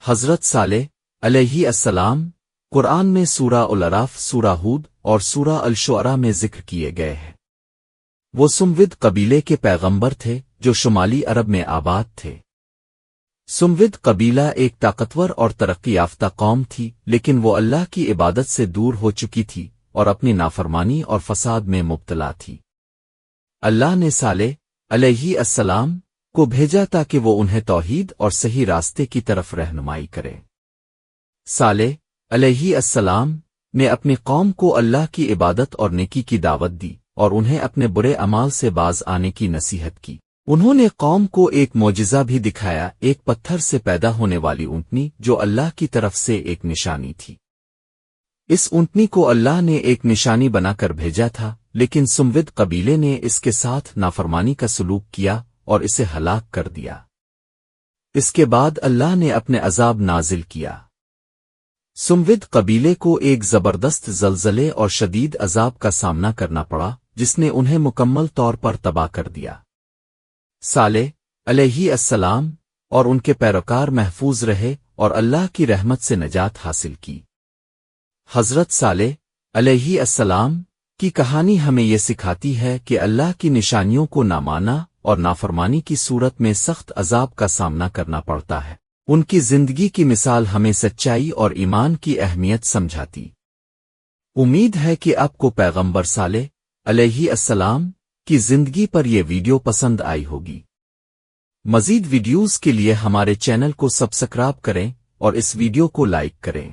حضرت صالح علیہ السلام قرآن میں سورہ الاعراف، سورہ ہود اور سورہ الشعراء میں ذکر کیے گئے ہیں۔ وہ سمود قبیلے کے پیغمبر تھے جو شمالی عرب میں آباد تھے۔ سمود قبیلہ ایک طاقتور اور ترقی یافتہ قوم تھی، لیکن وہ اللہ کی عبادت سے دور ہو چکی تھی اور اپنی نافرمانی اور فساد میں مبتلا تھی۔ اللہ نے صالح علیہ السلام کو بھیجا تاکہ وہ انہیں توحید اور صحیح راستے کی طرف رہنمائی کرے۔ صالح علیہ السلام نے اپنی قوم کو اللہ کی عبادت اور نیکی کی دعوت دی اور انہیں اپنے برے اعمال سے باز آنے کی نصیحت کی۔ انہوں نے قوم کو ایک معجزہ بھی دکھایا، ایک پتھر سے پیدا ہونے والی اونٹنی جو اللہ کی طرف سے ایک نشانی تھی۔ اس اونٹنی کو اللہ نے ایک نشانی بنا کر بھیجا تھا، لیکن سمود قبیلے نے اس کے ساتھ نافرمانی کا سلوک کیا اور اسے ہلاک کر دیا۔ اس کے بعد اللہ نے اپنے عذاب نازل کیا۔ سمود قبیلے کو ایک زبردست زلزلے اور شدید عذاب کا سامنا کرنا پڑا جس نے انہیں مکمل طور پر تباہ کر دیا۔ صالح علیہ السلام اور ان کے پیروکار محفوظ رہے اور اللہ کی رحمت سے نجات حاصل کی۔ حضرت صالح علیہ السلام کی کہانی ہمیں یہ سکھاتی ہے کہ اللہ کی نشانیوں کو نہ مانا اور نافرمانی کی صورت میں سخت عذاب کا سامنا کرنا پڑتا ہے۔ ان کی زندگی کی مثال ہمیں سچائی اور ایمان کی اہمیت سمجھاتی۔ امید ہے کہ آپ کو پیغمبر صالح علیہ السلام کی زندگی پر یہ ویڈیو پسند آئی ہوگی۔ مزید ویڈیوز کے لیے ہمارے چینل کو سبسکرائب کریں اور اس ویڈیو کو لائک کریں۔